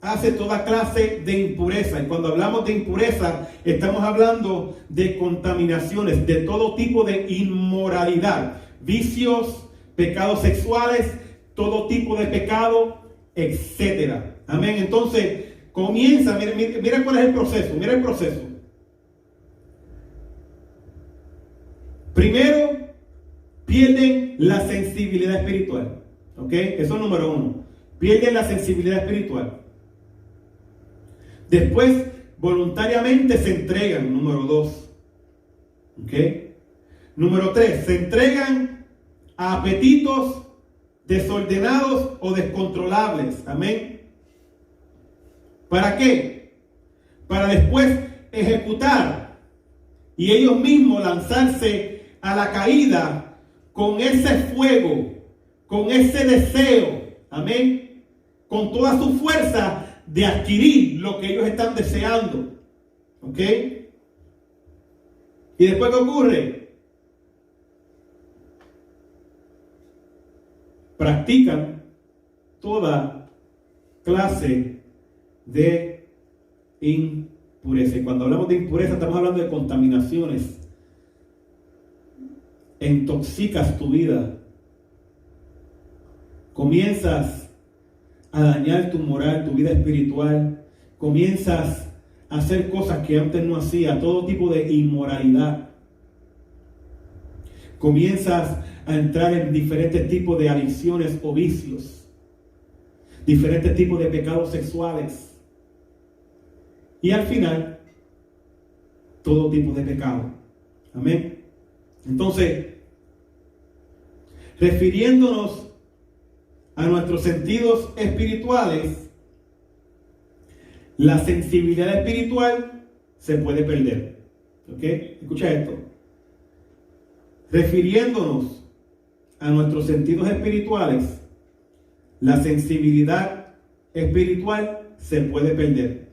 hace toda clase de impureza. Y cuando hablamos de impureza, estamos hablando de contaminaciones, de todo tipo de inmoralidad, vicios, pecados sexuales, todo tipo de pecado, etcétera. Amén. Entonces, comienza, mira cuál es el proceso, mira el proceso. Primero, pierden la sensibilidad espiritual. ¿Ok? Eso es número uno. Pierden la sensibilidad espiritual. Después, voluntariamente se entregan, número 2. ¿Ok? Número 3, se entregan a apetitos desordenados o descontrolables. Amén. ¿Para qué? Para después ejecutar y ellos mismos lanzarse a la caída con ese fuego, con ese deseo. Amén. Con toda su fuerza de adquirir lo que ellos están deseando. ¿Ok? Y después, ¿qué ocurre? Practican toda clase de impureza. Y cuando hablamos de impureza, estamos hablando de contaminaciones. Intoxicas tu vida. Comienzas a dañar tu moral, tu vida espiritual. Comienzas a hacer cosas que antes no hacías, todo tipo de inmoralidad. Comienzas a entrar en diferentes tipos de adicciones o vicios, diferentes tipos de pecados sexuales y al final todo tipo de pecado. Amén. Entonces, refiriéndonos a nuestros sentidos espirituales, la sensibilidad espiritual se puede perder. ¿Ok? Escucha esto. Refiriéndonos a nuestros sentidos espirituales, la sensibilidad espiritual se puede perder.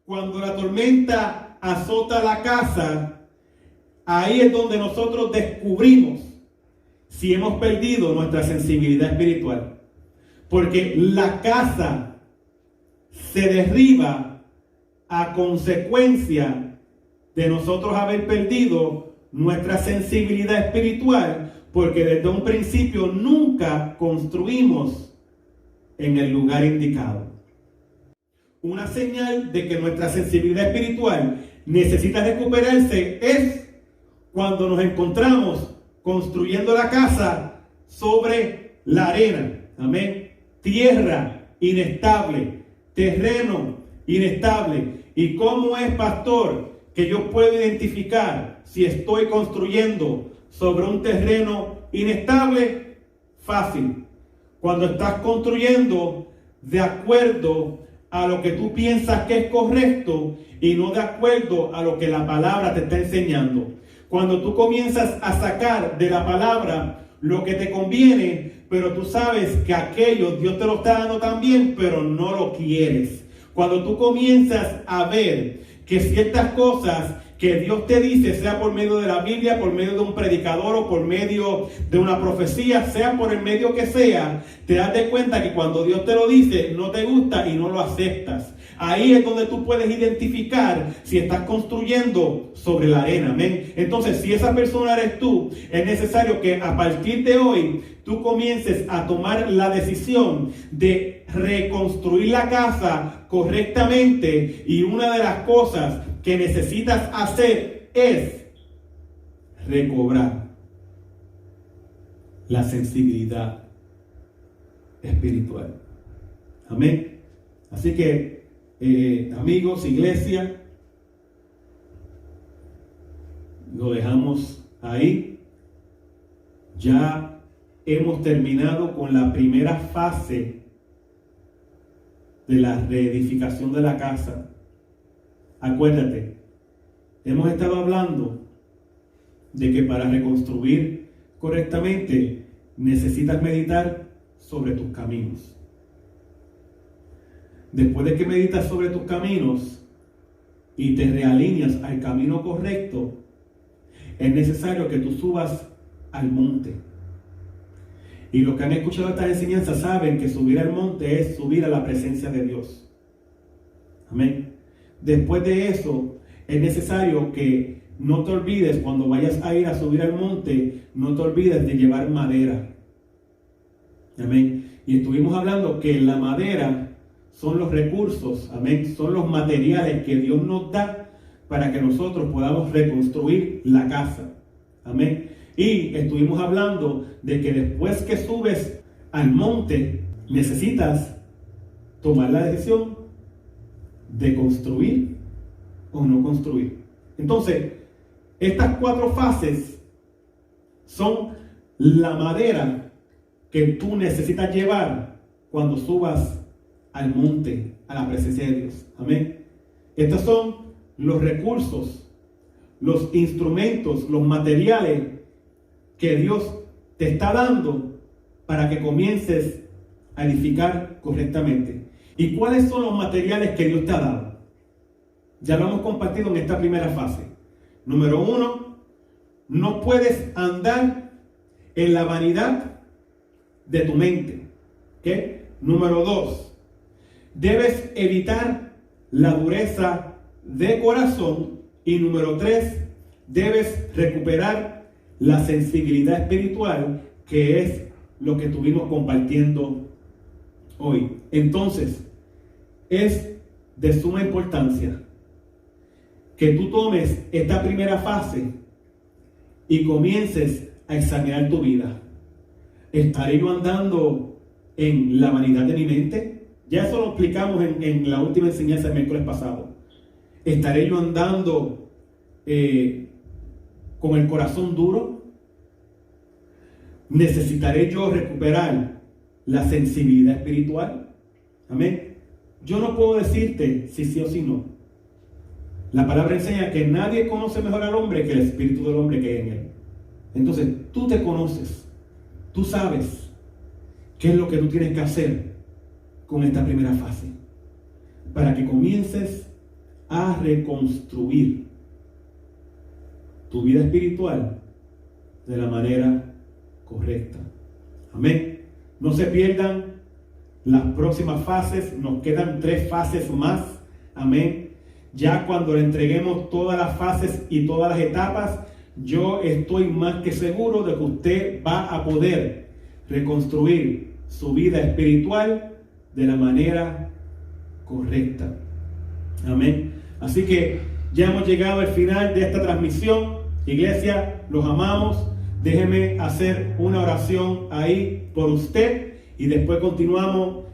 Cuando la tormenta azota la casa, ahí es donde nosotros descubrimos si hemos perdido nuestra sensibilidad espiritual. Porque la casa se derriba a consecuencia de nosotros haber perdido nuestra sensibilidad espiritual, porque desde un principio nunca construimos en el lugar indicado. Una señal de que nuestra sensibilidad espiritual necesita recuperarse es cuando nos encontramos construyendo la casa sobre la arena. Amén. Tierra inestable, terreno inestable. ¿Y cómo es, pastor, que yo puedo identificar si estoy construyendo sobre un terreno inestable? Fácil. Cuando estás construyendo de acuerdo a lo que tú piensas que es correcto y no de acuerdo a lo que la palabra te está enseñando. Cuando tú comienzas a sacar de la palabra lo que te conviene, pero tú sabes que aquello Dios te lo está dando también, pero no lo quieres. Cuando tú comienzas a ver que ciertas cosas que Dios te dice, sea por medio de la Biblia, por medio de un predicador o por medio de una profecía, sea por el medio que sea, te das de cuenta que cuando Dios te lo dice, no te gusta y no lo aceptas. Ahí es donde tú puedes identificar si estás construyendo sobre la arena. Amén. Entonces, si esa persona eres tú, es necesario que a partir de hoy tú comiences a tomar la decisión de reconstruir la casa correctamente. Y una de las cosas que necesitas hacer es recobrar la sensibilidad espiritual. Amén. Así que amigos, iglesia, lo dejamos ahí. Ya hemos terminado con la primera fase de la reedificación de la casa. Acuérdate, hemos estado hablando de que para reconstruir correctamente necesitas meditar sobre tus caminos. Después de que meditas sobre tus caminos y te realineas al camino correcto, es necesario que tú subas al monte. Y los que han escuchado estas enseñanzas saben que subir al monte es subir a la presencia de Dios. Amén. Después de eso, es necesario que no te olvides, cuando vayas a ir a subir al monte, no te olvides de llevar madera. Amén. Y estuvimos hablando que la madera son los recursos, amén, son los materiales que Dios nos da para que nosotros podamos reconstruir la casa. Amén. Y estuvimos hablando de que después que subes al monte, necesitas tomar la decisión de construir o no construir. Entonces, estas 4 fases son la madera que tú necesitas llevar cuando subas al monte, a la presencia de Dios. Amén. Estos son los recursos, los instrumentos, los materiales que Dios te está dando para que comiences a edificar correctamente. ¿Y cuáles son los materiales que Dios te ha dado? Ya lo hemos compartido en esta primera fase. Número 1, no puedes andar en la vanidad de tu mente. ¿Okay? Número 2, debes evitar la dureza de corazón. Y número 3, debes recuperar la sensibilidad espiritual, que es lo que estuvimos compartiendo hoy. Entonces, es de suma importancia que tú tomes esta primera fase y comiences a examinar tu vida. ¿Estaré yo andando en la vanidad de mi mente? Ya eso lo explicamos en la última enseñanza del miércoles pasado. ¿Estaré yo andando con el corazón duro? ¿Necesitaré yo recuperar la sensibilidad espiritual? Amén. Yo no puedo decirte si sí o si no. La palabra enseña que nadie conoce mejor al hombre que el espíritu del hombre que hay en él. Entonces, tú te conoces. Tú sabes qué es lo que tú tienes que hacer con esta primera fase para que comiences a reconstruir tu vida espiritual de la manera correcta. Amén. No se pierdan las próximas fases. Nos quedan 3 fases más. Amén. Ya cuando le entreguemos todas las fases y todas las etapas, yo estoy más que seguro de que usted va a poder reconstruir su vida espiritual de la manera correcta. Amén. Así que ya hemos llegado al final de esta transmisión. Iglesia, los amamos. Déjeme hacer una oración ahí por usted y después continuamos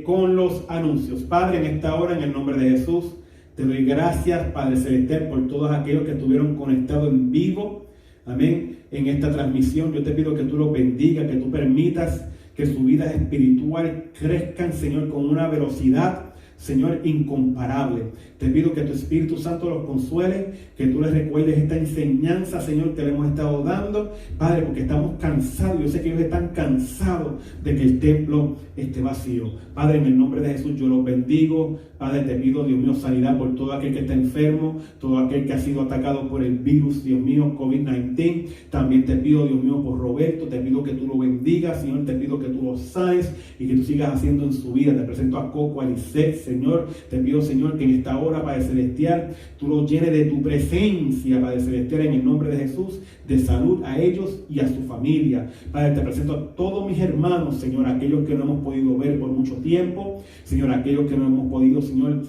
con los anuncios. Padre, en esta hora, en el nombre de Jesús, te doy gracias, Padre Celestial, por todos aquellos que estuvieron conectados en vivo. Amén. En esta transmisión, yo te pido que tú los bendigas, que tú permitas que su vida espiritual crezcan, Señor, con una velocidad, Señor, incomparable. Te pido que tu Espíritu Santo los consuele, que tú les recuerdes esta enseñanza, Señor, que le hemos estado dando, Padre, porque estamos cansados. Yo sé que ellos están cansados de que el templo esté vacío. Padre, en el nombre de Jesús, yo los bendigo. Padre, te pido, Dios mío, sanidad por todo aquel que está enfermo, todo aquel que ha sido atacado por el virus, Dios mío, COVID-19. También te pido, Dios mío, por Roberto, te pido que tú lo bendigas, Señor, te pido que tú lo sanes y que tú sigas haciendo en su vida. Te presento a Coco, a Lisette, Señor, te pido, Señor, que en esta hora, Padre Celestial, tú los llenes de tu presencia, Padre Celestial, en el nombre de Jesús, de salud a ellos y a su familia. Padre, te presento a todos mis hermanos, Señor, aquellos que no hemos podido ver por mucho tiempo, Señor, aquellos que no hemos podido, Señor,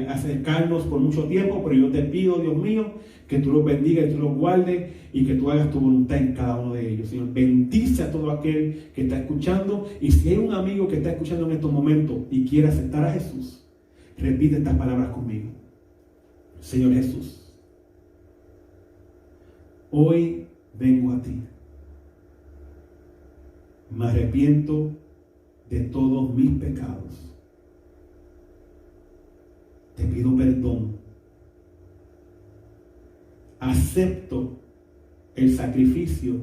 acercarnos por mucho tiempo, pero yo te pido, Dios mío, que tú los bendigas y tú los guardes y que tú hagas tu voluntad en cada uno de ellos. Señor, bendice a todo aquel que está escuchando, y si hay un amigo que está escuchando en estos momentos y quiere aceptar a Jesús, repite estas palabras conmigo. Señor Jesús, hoy vengo a ti. Me arrepiento de todos mis pecados. Te pido perdón. Acepto el sacrificio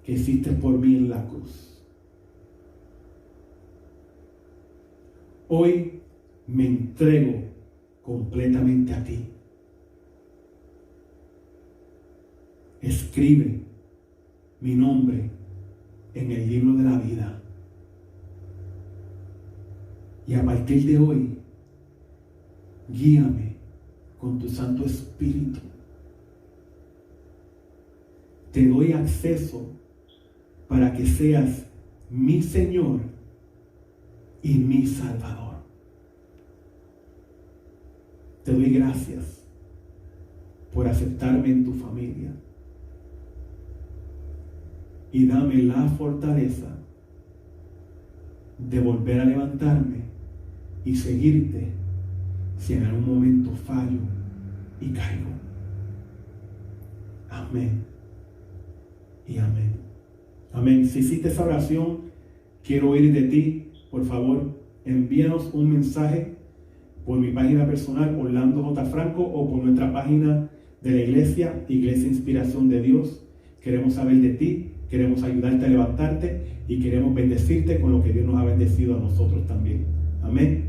que hiciste por mí en la cruz. Hoy me entrego completamente a ti. Escribe mi nombre en el libro de la vida. Y a partir de hoy, guíame con tu Santo Espíritu. Te doy acceso para que seas mi Señor y mi Salvador. Te doy gracias por aceptarme en tu familia. Y dame la fortaleza de volver a levantarme y seguirte si en algún momento fallo y caigo. Amén y amén. Amén. Si hiciste esa oración, quiero oír de ti. Por favor, envíanos un mensaje por mi página personal, Orlando J. Franco, o por nuestra página de la iglesia, Iglesia Inspiración de Dios. Queremos saber de ti, queremos ayudarte a levantarte y queremos bendecirte con lo que Dios nos ha bendecido a nosotros también. Amén.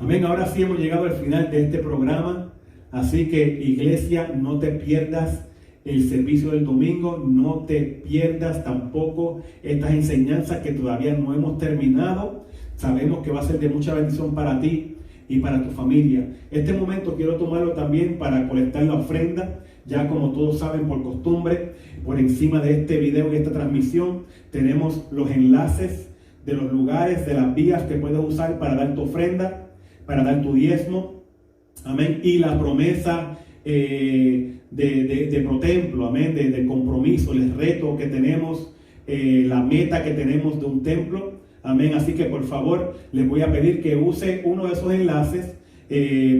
Amén. Ahora sí hemos llegado al final de este programa. Así que, iglesia, no te pierdas el servicio del domingo. No te pierdas tampoco estas enseñanzas que todavía no hemos terminado. Sabemos que va a ser de mucha bendición para ti y para tu familia. Este momento quiero tomarlo también para colectar la ofrenda. Ya como todos saben, por costumbre, por encima de este video y esta transmisión, tenemos los enlaces de los lugares, de las vías que puedes usar para dar tu ofrenda, para dar tu diezmo, amén, y la promesa de ProTemplo, amén, de compromiso, el reto que tenemos, la meta que tenemos de un templo, amén. Así que por favor les voy a pedir que use uno de esos enlaces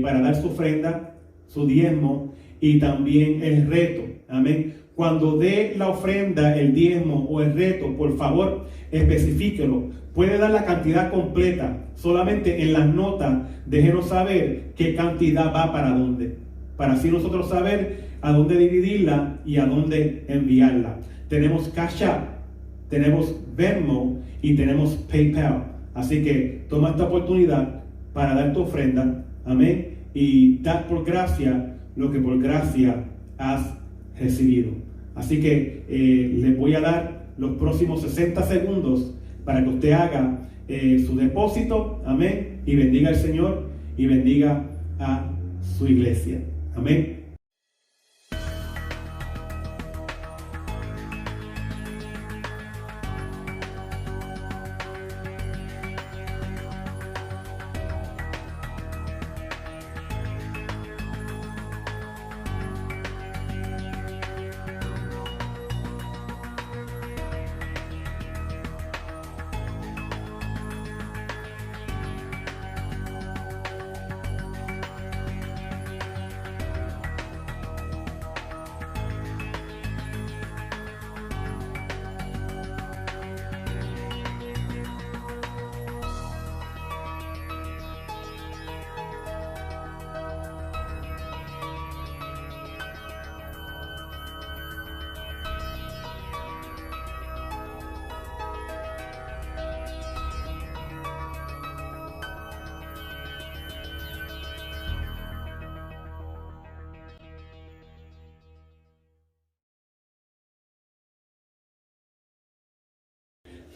para dar su ofrenda, su diezmo y también el reto, amén. Cuando dé la ofrenda, el diezmo o el reto, por favor especifíquelo. Puede dar la cantidad completa. Solamente en las notas déjenos saber qué cantidad va para dónde, para así nosotros saber a dónde dividirla y a dónde enviarla. Tenemos Cash App, tenemos Venmo y tenemos PayPal. Así que toma esta oportunidad para dar tu ofrenda, amén, y dar por gracia lo que por gracia has recibido. Así que les voy a dar los próximos 60 segundos para que usted haga su depósito, amén, y bendiga al Señor y bendiga a su iglesia, amén.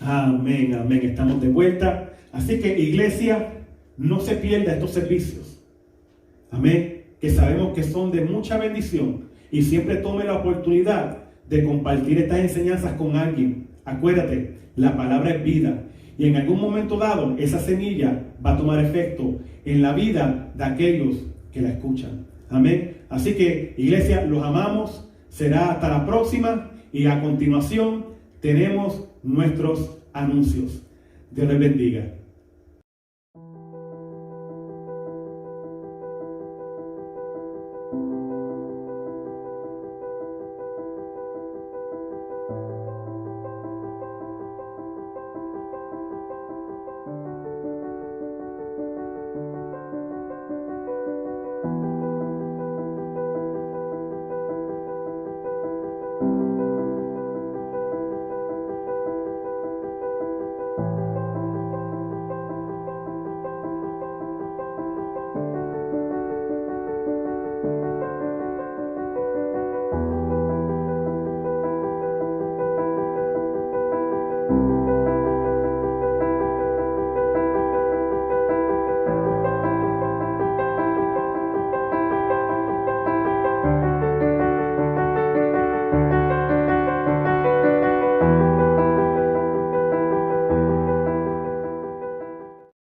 Amén, amén. Estamos de vuelta. Así que, iglesia, no se pierda estos servicios. Amén. Que sabemos que son de mucha bendición. Y siempre tome la oportunidad de compartir estas enseñanzas con alguien. Acuérdate, la palabra es vida. Y en algún momento dado, esa semilla va a tomar efecto en la vida de aquellos que la escuchan. Amén. Así que, iglesia, los amamos. Será hasta la próxima. Y a continuación tenemos nuestros anuncios. Dios les bendiga.